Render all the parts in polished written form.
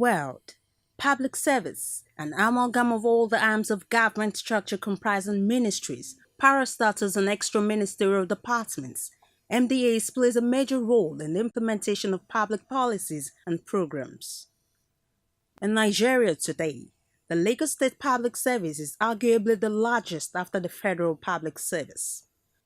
world. Public service, an amalgam of all the arms of government structure comprising ministries, parastatals and extra-ministerial departments. MDAs plays a major role in the implementation of public policies and programs. In Nigeria today, the Lagos State Public Service is arguably the largest after the Federal Public Service,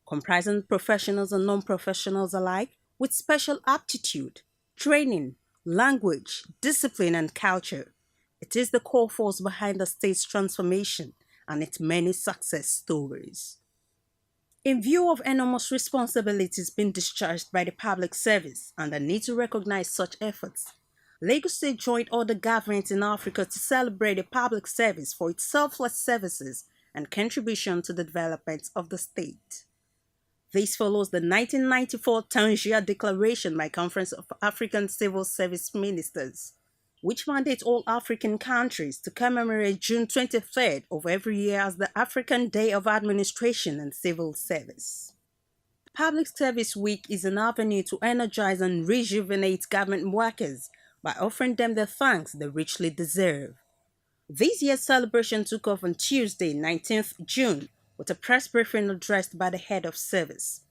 comprising professionals and non-professionals alike with special aptitude, training, language, discipline, and culture. It is the core force behind the state's transformation and its many success stories. In view of enormous responsibilities being discharged by the public service and the need to recognize such efforts, Lagos State joined other governments in Africa to celebrate the public service for its selfless services and contribution to the development of the state. This follows the 1994 Tangier Declaration by Conference of African Civil Service Ministers, which mandates all African countries to commemorate June 23rd of every year as the African Day of Administration and Civil Service. Public Service Week is an avenue to energize and rejuvenate government workers by offering them the thanks they richly deserve. This year's celebration took off on Tuesday, 19th June, with a press briefing addressed by the head of service.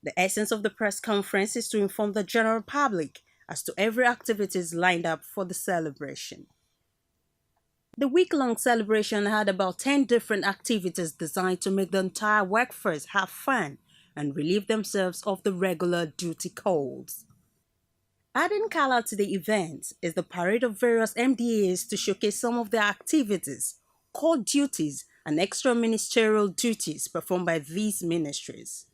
The essence of the press conference is to inform the general public as to every activities lined up for the celebration. The week-long celebration had about 10 different activities designed to make the entire workforce have fun and relieve themselves of the regular duty calls. Adding color to the event is the parade of various MDAs to showcase some of their activities, core duties, and extra ministerial duties performed by these ministries.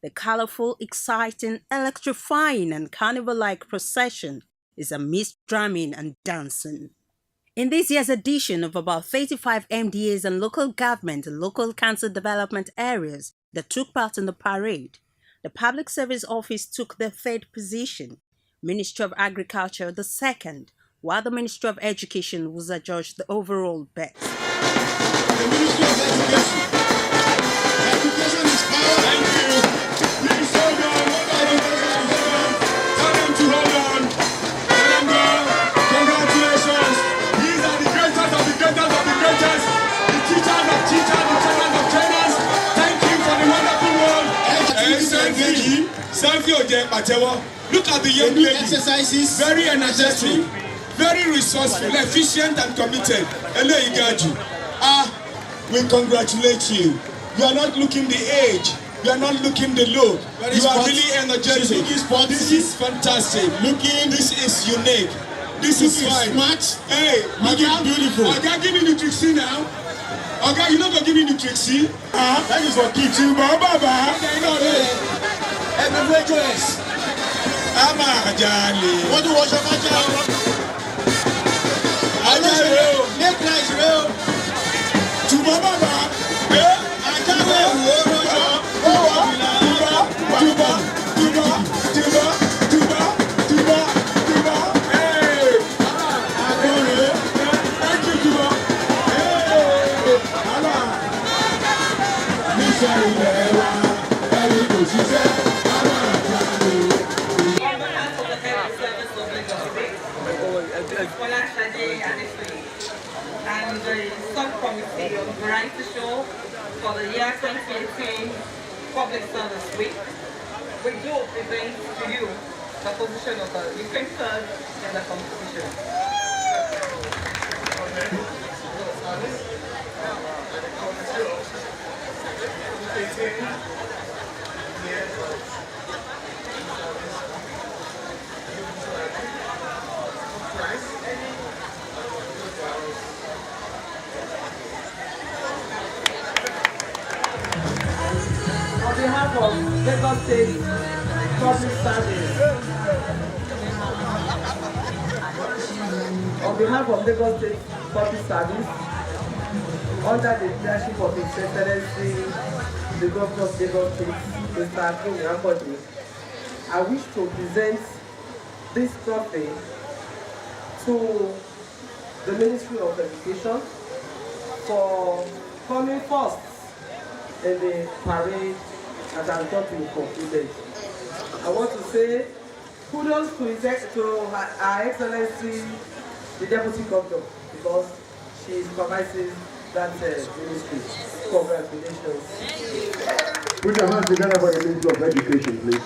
The colorful, exciting, electrifying, and carnival-like procession is amidst drumming and dancing. In this year's edition of about 35 MDAs and local government and local council development areas that took part in the parade, the Public Service Office took the third position, Ministry of Agriculture the second, while the Ministry of Education was adjudged the overall best. The Ministry of Education. Education is power. Thank you. Please hold on. Tell them to hold on. Tell them go. Congratulations. These are the greatest of the greatest of the greatest. The teachers of teachers, the trainers of trainers. Thank you for the wonderful work. Look at the young lady. Exercises. Very energetic, very resourceful, efficient, and committed. We congratulate you. You are not looking the age. You are not looking the look. You are really energetic. This is fantastic. This is unique. This is fine. Smart. Hey, looking beautiful. Okay, give me the Trixie now. Okay, you're not going to give me the Trixie. That is for kids. What do you watch your make nice real. And the subcommittee of variety show for the year 2018 Public Service Week. We do present to you the position of the came third in the competition. On behalf of Lagos State Public Service, under the leadership of His Excellency, the Governor of Lagos State, Mr. Akin, I wish to present this trophy to the Ministry of Education for coming first in the parade that has got to be concluded. I want to say kudos to Her Excellency the deputy governor, because she supervises that ministry. Congratulations. Put your hands together for the Ministry of Education, please.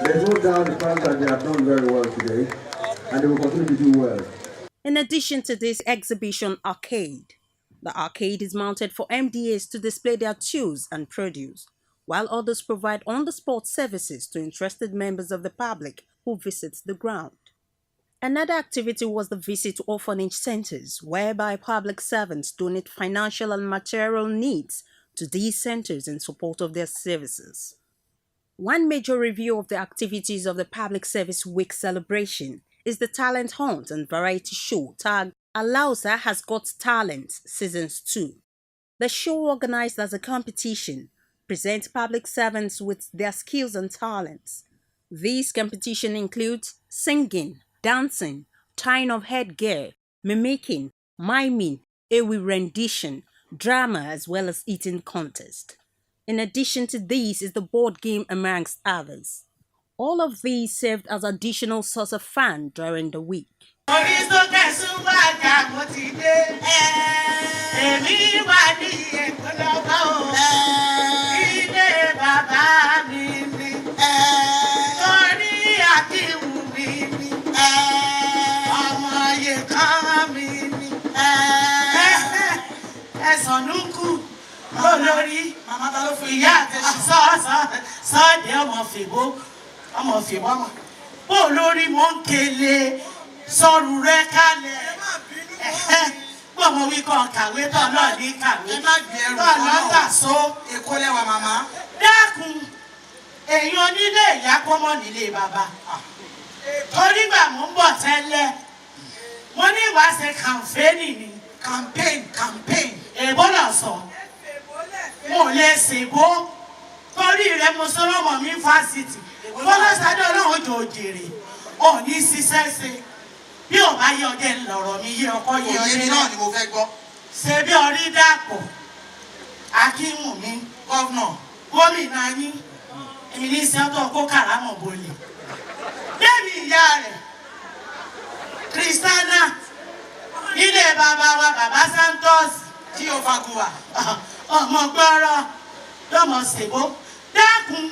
There's no doubt the fact that they have done very well today, and they will continue to do well. In addition to this exhibition arcade, the arcade is mounted for MDAs to display their tools and produce, while others provide on-the-spot services to interested members of the public who visit the ground. Another activity was the visit to orphanage centers, whereby public servants donate financial and material needs to these centers in support of their services. One major review of the activities of the Public Service Week celebration is the talent hunt and variety show tagged Alausa Has Got Talent Seasons 2. The show, organized as a competition, presents public servants with their skills and talents. These competition includes singing, dancing, tying of headgear, mimicking, miming, ewi rendition, drama, as well as eating contest. In addition to these is the board game, amongst others. All of these served as additional source of fun during the week. Olórí mama ta ló fi ìyá àtẹ̀sí sọ́ọ̀dẹ̀ ọmọ fìbó bó olórí mò ń kele sọ́ọ̀rù rẹ kalẹ̀ gbọ́mọ wí kan kàwé tán náà ní kàwé tán náà tà só èkó lẹ́wà màmá dákun èèyàn onílé ìyá kọ́mọ nílé bàbá torí gbà mò ń bọ̀ tẹ́lẹ̀ mo ní ìwáṣẹ̀ kàmpéènì ni campaign èbó náà sọ mo lè ṣèbó torí rẹ mo sọ lọ́mọ mi fásitì fọlọ́sàdé ọlọ́run jò jèrè ò ní ṣiṣẹ́ ṣe bí ò bá yẹ ọdẹ ńlọrọ̀ mi yé ọkọ yẹ ọdẹ náà ni mo fẹ́ gbọ́ ṣe bí orí dàpọ̀ akínwùmí gọ́vnà gómìnà yín èmi ní sẹ́ńtọ̀ kó kàrámọ̀ bolè bẹ́ẹ̀ni ìyá rẹ̀ Kristiana ilé bàbá wa bàbá Santos tí ó faguwa ọmọ gbọ́rọ̀ lọ́mọ ṣèbó dákun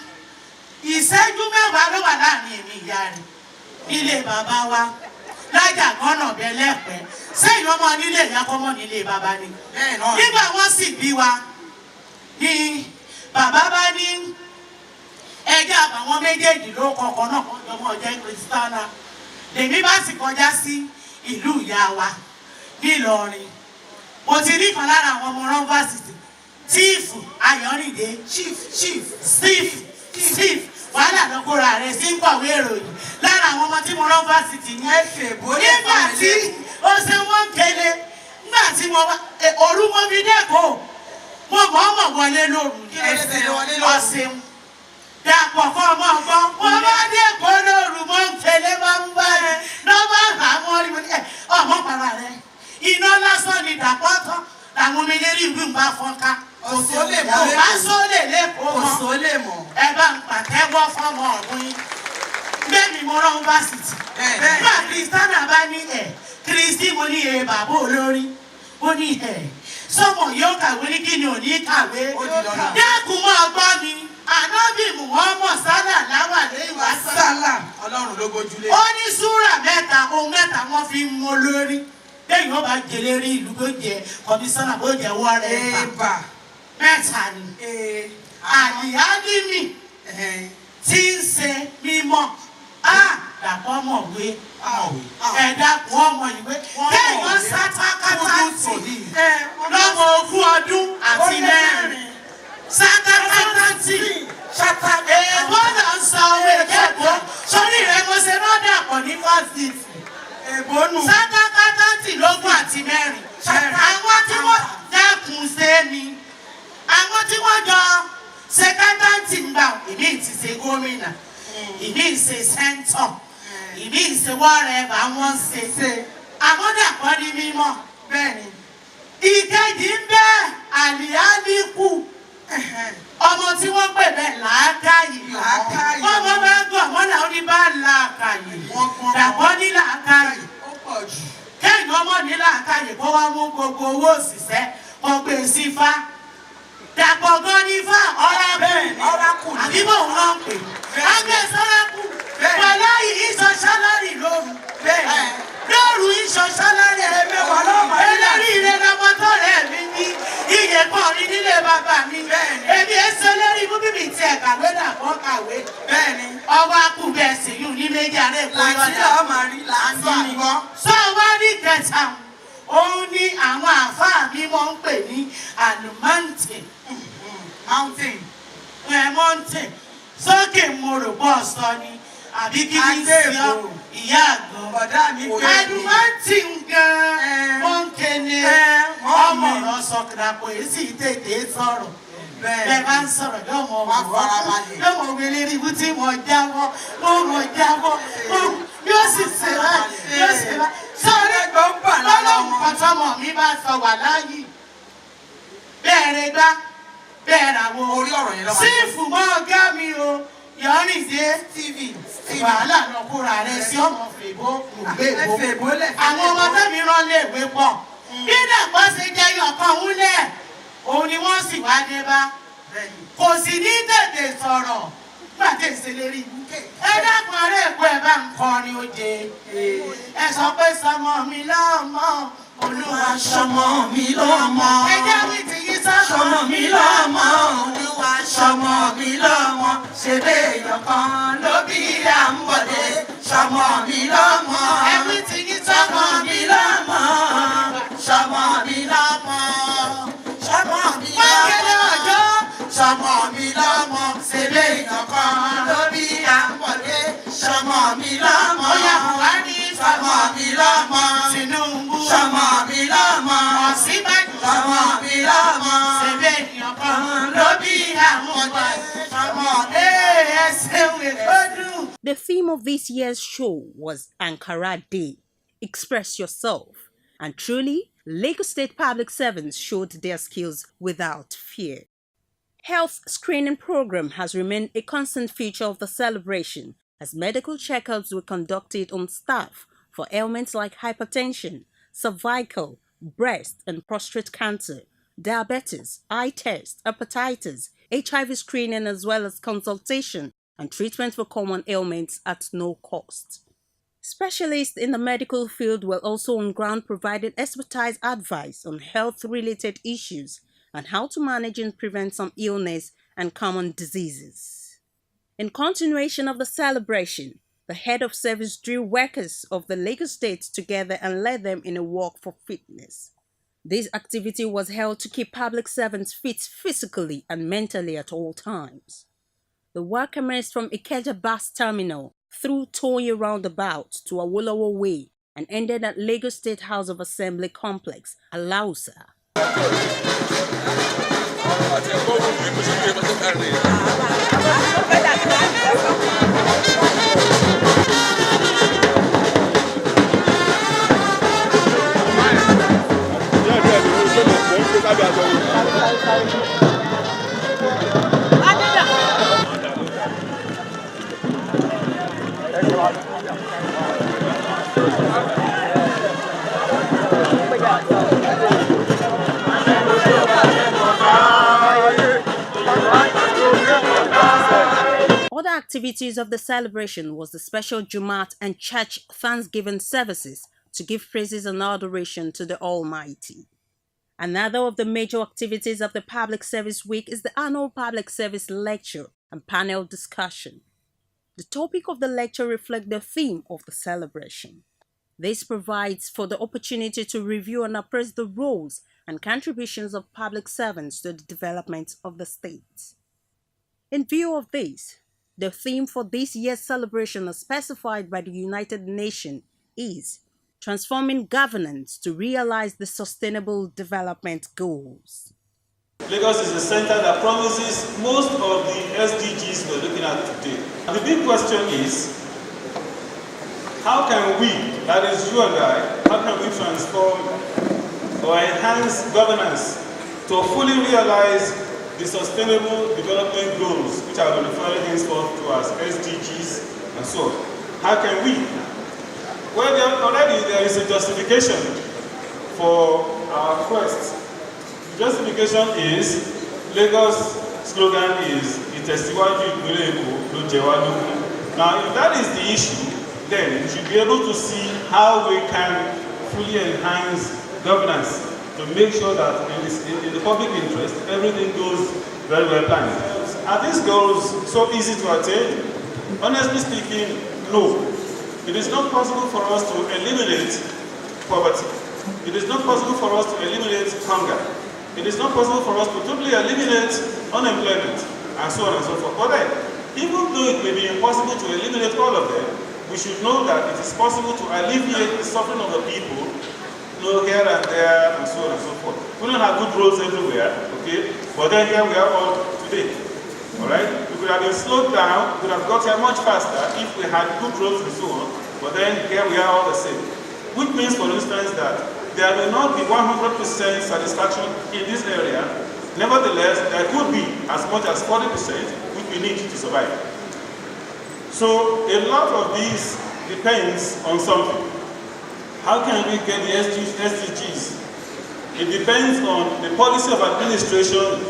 ìṣẹ́jú mẹ́wàá ló wà láàrin èmi ìyá rẹ̀ ilé bàbá wa lájà gbọ́nà bẹ́lẹ́pẹ́ sẹ́yìn ọmọ nílé ìyá kọ́mọ nílé bàbá ni nígbà wọ́n sì bí wa ni bàbá bá ní ẹjẹ́ àbàwọn méjèèjì ló kọ̀ọ̀kan náà ọmọ jẹ́ Kristiana lèmi bá sì kọjá sí ìlú ìyá wa nílọrin mo ti rí kan lára àwọn ọmọ yunifásitì tíìfù ayọ̀rìndé chief wàhálà lọ́kọ́ra rẹ̀ sí ń kọ̀wé ìròyìn lára àwọn ọmọ tí mo yunifásitì ní nígbà tí ó ṣe wọ́n kele nígbà tí mo wá òru mo fi dẹ́kọ̀ọ́ mo mọ̀ wọlé lóru ọ̀sẹ̀ dàpọ̀ kọ́ ọmọ ọgbọ́n mo bá dẹ́kọ̀ọ́ lóru mo ń kele máa ń bá ẹ lọ́wọ́ àmọ́ ọmọ para rẹ̀ iná lásán ni dàpọ̀ tán làwọn ọmọ eléré ìlú ń bá fọ́nká òsólè mọ́ ẹ bá ń pàtẹ́wọ́ fọ́mọ ọ̀gbìn yín gbẹ̀mí mo rán yunifásitì nígbà Kristiana bá ní Kristi mo ní bàbá olórí ó ní sọmọ yóò kàwé ní kíni ò ní kàwé dákun mọ́ ọgbọ́n mi ànábì Muhammad sálà láwàlé ìwà sálà ọlọ́run ló gbójúlé ó ní súrà mẹ́ta ohun mẹ́ta wọ́n fi ń mọ lórí lẹ́yìn ó bá jẹlé rí ìlú bó jẹ kọmísánná bó jẹ wọ́ọ̀rẹ́ ẹ̀bà mẹ́ta ni àlìyálímì tí ń ṣe mímọ́ dàpọ̀ mọ̀wé ẹ̀dàpọ̀ ọmọ ìwé kéèyàn sátákátá tì lọ́mọ ogún ọdún àti mẹ́rin sátákátá tì èèbó náà ń sọ owó èkó sórí rẹ̀ mo ṣe náà dàpọ̀ ní fásitì sátákátá tì lógún àti mẹ́rin àwọn tí wọ́n dákun ṣe mi àwọn tí wọ́n jọ ṣe kátàntì ń gbà ìmí ti ṣe gómìnà ìmí ṣe sẹ́ńtọ̀ ìmí ṣe wọ́ọ̀rẹ́bà wọ́n ṣe àwọn dàpọ̀ ní mímọ́ bẹ́ẹ̀ ni ìkejì ń bẹ àlìálíkù ọmọ tí wọ́n pè bẹ́ẹ̀ làákàyè ọmọ bá gbọ́ ọmọ làwọn ní bá làákàyè dàpọ̀ ní làákàyè Kéèyàn ọmọ ní làákàyè kó wá mú gbogbo owó òṣìṣẹ́ kó gbé sí fá. Dàpọ̀ gan ní fá ọ̀rá bẹ́ẹ̀ ọ̀rákùn àbí bò ń rán pè. Àgbẹ̀ sọ́rákù pẹ̀lú ìṣọ̀ sálárì lóru. Lóru ìṣọ̀ sálárì ẹ̀mẹ́wàá lọ́mọ. Eléré ìrẹ́ lọ́mọ tó rẹ̀ mí ní iye kan ní nílé bàbá mi. Èmi èso lérí mú bíbí tiẹ̀ kàwé dàpọ̀ kàwé. Ọwọ́ akúbẹ̀ sí yù ní méjì àrẹ ìpínlẹ̀ ọ̀dà. Sọ wá ní kẹta òun ni àwọn àfáà mi wọ́n ń pè ní àlùmáǹtì. Mountain. Sókè mòrò bọ́ sọ ni àbí kí ní sí ọ ìyá àgbọn. Àlùmáǹtì gan-an wọ́n ń kéne ọmọ ọ̀rọ̀ sọ̀kìdàpọ̀ èyí sì tètè sọ̀rọ̀. Bẹ́ẹ̀ bá ń sọ̀rọ̀ yóò mọ̀ wọ́n yóò mọ̀ wọlé rí ibú tí mo jábọ́ yóò sì ṣe báyìí. Sọ́ọ́rí lọ́lọ́run kan tọ́mọ mi bá sọ wà láàyè. Bẹ́ẹ̀ rẹ gbá bẹ́ẹ̀ ràwọ̀ orí ọ̀rọ̀ yẹn lọ́wọ́. Sífù mọ́ ọ̀gá mi o Yọ̀rìndé TV wàhálà lọ kóra rẹ sí ọmọ fèbó ògbébó. Àwọn ọmọ tẹ́mi rán léèwé pọ̀. Bí dàgbọ́ ṣe jẹ́ yọ̀kan wúlẹ̀ òun ni wọ́n sì wá dé bá. Kò sì ní tètè sọ̀rọ̀ nígbà tí èsè lè rí ibú. Ẹ dákun ará èkó ẹ̀ bá ń kọrin oje. Ẹ sọ pé sọmọ mi lọ́mọ. Olúwa sọmọ mi lọ́mọ. Ẹ jẹ́ wí ti yí sọmọ mi lọ́mọ. Olúwa sọmọ mi lọ́mọ. Ṣé béèyàn kan ló bí Àǹbọ̀dé? Sọmọ mi lọ́mọ. Ẹ wí ti yí sọmọ mi lọ́mọ. Sọmọ mi lọ́mọ. Sọmọ mi lọ́mọ. Mákẹ́lẹ́ ọjọ́. Sọmọ mi lọ́mọ. Ṣé béèyàn kan ló bí Àǹbọ̀dé? Sọmọ mi lọ́mọ. Ọ̀yá Buhari. Sọmọ mi lọ́mọ. Tinubu. Sọmọ mi lọ́mọ. Ọ̀sínbàjò. Sọmọ mi lọ́mọ. Ṣé béèyàn kan ló bí Àǹbọ̀dé? Sọmọ ẹsẹ̀ wẹ̀kọ́dún. The theme of this year's show was Ankara Day. Express yourself. And truly, Lagos State public servants showed their skills without fear. Health screening program has remained a constant feature of the celebration as medical checkups were conducted on staff for ailments like hypertension, cervical, breast and prostate cancer, diabetes, eye test, hepatitis, HIV screening as well as consultation and treatment for common ailments at no cost. Specialists in the medical field were also on ground providing expertise advice on health-related issues and how to manage and prevent some illness and common diseases. In continuation of the celebration, the head of service drew workers of the Lagos State together and led them in a walk for fitness. This activity was held to keep public servants fit physically and mentally at all times. The walk commenced from Ikeja Bus Terminal through Toye Roundabout to Awolowo Way and ended at Lagos State House of Assembly Complex, Alausa. Other activities of the celebration was the special Jumat and church thanksgiving services to give praises and adoration to the Almighty. Another of the major activities of the Public Service Week is the annual Public Service Lecture and Panel Discussion. The topic of the lecture reflects the theme of the celebration. This provides for the opportunity to review and appraise the roles and contributions of public servants to the development of the state. In view of this, the theme for this year's celebration as specified by the United Nations is Transforming Governance to Realize the Sustainable Development Goals. Lagos is a center that promises most of the SDGs we're looking at today. The big question is, how can we, that is you and I, how can we transform or enhance governance to fully realize the Sustainable Development Goals, which I will refer henceforth to as SDGs and so on. How can we? Well, already there is a justification for our quest. The justification is Lagos slogan is Itesiwaju Ipinle Eko lo jẹ wá lógún. Now, if that is the issue, then we should be able to see how we can fully enhance governance to make sure that in the public interest, everything goes very well planned. Are these goals so easy to attain? Honestly speaking, no. It is not possible for us to eliminate poverty. It is not possible for us to eliminate hunger. It is not possible for us to totally eliminate unemployment, and so on and so forth. But then, even though it may be impossible to eliminate all of them, we should know that it is possible to alleviate the suffering of the people, here and there, and so on and so forth. We don't have good roads everywhere, okay? But then here we are all today, all right? We could have been slowed down, we could have got here much faster if we had good roads and so on, but then here we are all the same. Which means, for instance, that there may not be 100% satisfaction in this area. Nevertheless, there could be as much as 40%, which we need to survive. So a lot of this depends on something. How can we get the SDGs? It depends on the policy of administration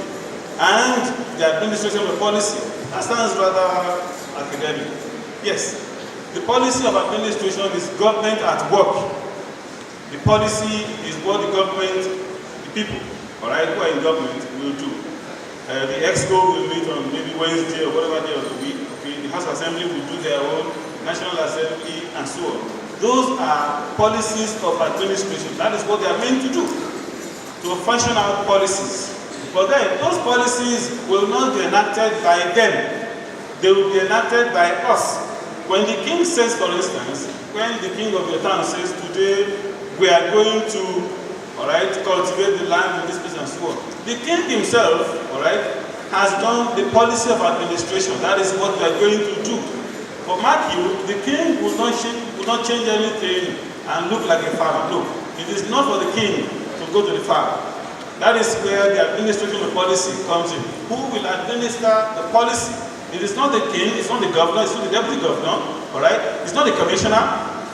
and the administration of the policy. That sounds rather academic. Yes, the policy of administration is government at work. The policy is what the government, the people, all right, who are in government will do. The EXCO will meet on maybe Wednesday or whatever day of the week. Okay? The House Assembly will do their own, National Assembly, and so on. Those are policies of administration. That is what they are meant to do, to function out policies. But then, those policies will not be enacted by them. They will be enacted by us. When the king says, for instance, when the king of your town says, today we are going to, all right, cultivate the land in this place and so on. The king himself, all right, has done the policy of administration. That is what we are going to do. But mark you, the king will not change anything and look like a farmer. No, it is not for the king to go to the farm. That is where the administration of policy comes in. Who will administer the policy? It is not the king, it's not the governor, it's not the deputy governor, all right? It's not the commissioner.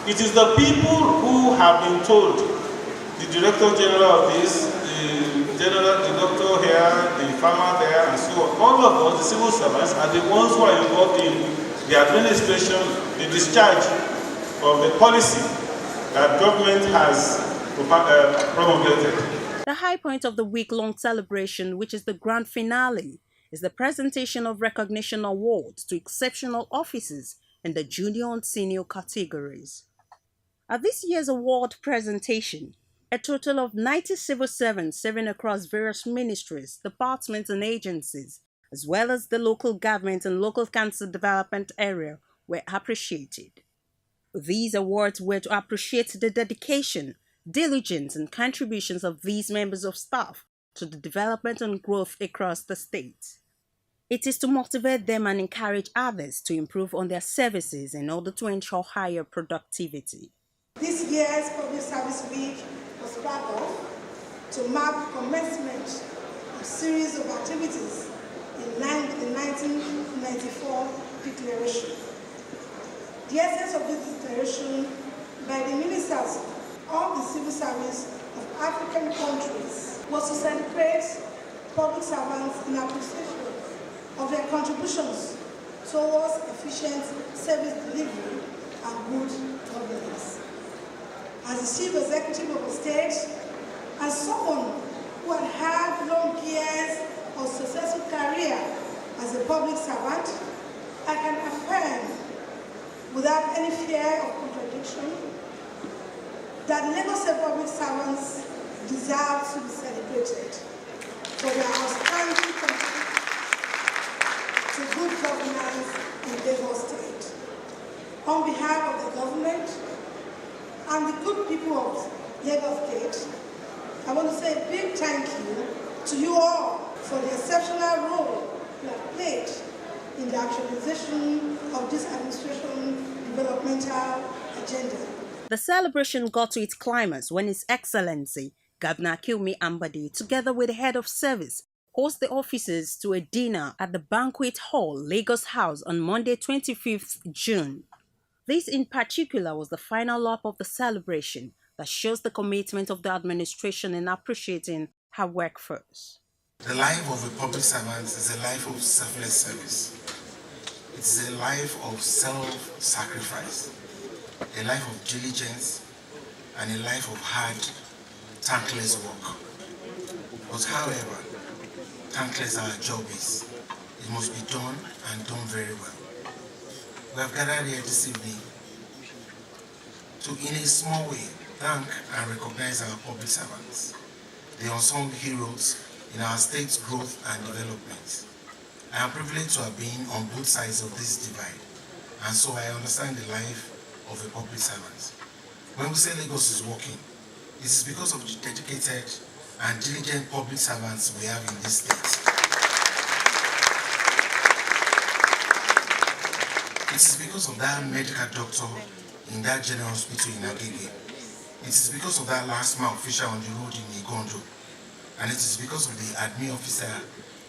It is the people who have been told, the director general of this, the doctor here, the farmer there, and so on. All of us, the civil servants, are the ones who are involved in the administration, the discharge of the policy that government has promulgated. The high point of the week-long celebration, which is the grand finale, is the presentation of recognition awards to exceptional officers in the junior and senior categories. At this year's award presentation, a total of 90 civil servants serving across various ministries, departments and agencies, as well as the local government and local council development area, were appreciated. These awards were to appreciate the dedication, diligence and contributions of these members of staff to the development and growth across the state. It is to motivate them and encourage others to improve on their services in order to ensure higher productivity. This year's Public Service Week was part of to mark commencement of a series of activities in the 1994 declaration. The essence of this declaration by the ministers of the civil service of African countries was to celebrate public servants in appreciation of their contributions towards efficient service delivery and good governance. As the chief executive of the state, as someone who had had long years of successful career as a public servant, I can affirm without any fear of contradiction that Lagos State public servants deserve to be celebrated for their outstanding contribution to good governance in Lagos State. On behalf of the government and the good people of Lagos State, I want to say a big thank you to you all for the exceptional role you have played in the actualization of this administration developmental agenda. The celebration got to its climax when His Excellency Governor Akinwumi Ambode, together with the head of service, host the officers to a dinner at the Banquet Hall, Lagos House on Monday, 25th June. This in particular was the final lap of the celebration that shows the commitment of the administration in appreciating her workforce. The life of a public servant is a life of selfless service. It's a life of self-sacrifice, a life of diligence, and a life of hard, thankless work. But however thankless our job is, it must be done and done very well. We have gathered here this evening to, in a small way, thank and recognize our public servants, the unsung heroes in our state's growth and development. I am privileged to have been on both sides of this divide, and so I understand the life of a public servant. When we say Lagos is working, it is because of the dedicated and diligent public servants we have in this state. It is because of that medical doctor in that general hospital in Agege. It is because of that last mile official on the road in Igondo. And it is because of the admin officer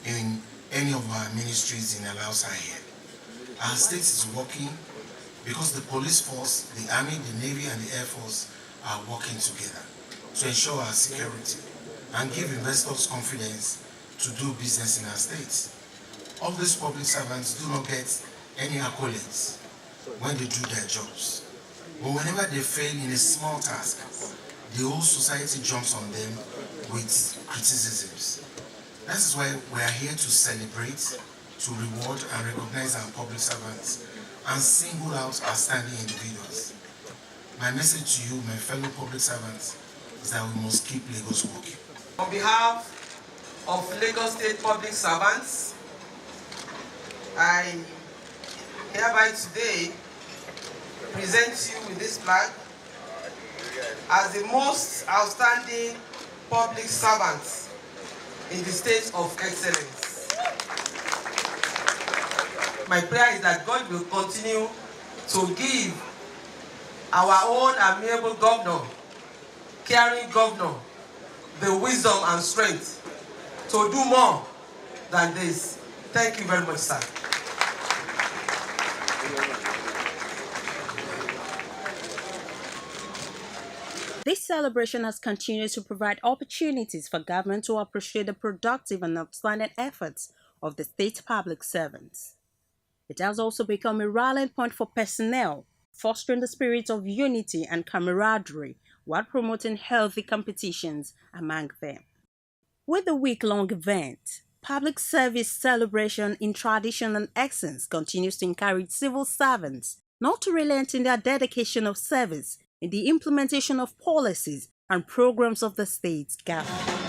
in any of our ministries in Alausa here. Our state is working because the police force, the army, the navy, and the air force are working together to ensure our security and give investors confidence to do business in our state. All these public servants do not get any accolades when they do their jobs. But whenever they fail in a small task, the whole society jumps on them with criticisms. That is why we are here to celebrate, to reward and recognize our public servants and single out outstanding individuals. My message to you, my fellow public servants, is that we must keep Lagos working. On behalf of Lagos State public servants, I hereby today present you with this flag as the most outstanding public servants in the state of excellence. My prayer is that God will continue to give our own amiable governor, caring governor, the wisdom and strength to do more than this. Thank you very much, sir. This celebration has continued to provide opportunities for government to appreciate the productive and outstanding efforts of the state public servants. It has also become a rallying point for personnel, fostering the spirit of unity and camaraderie while promoting healthy competitions among them. With the week-long event, public service celebration in tradition and essence continues to encourage civil servants not to relent in their dedication of service in the implementation of policies and programs of the state's government.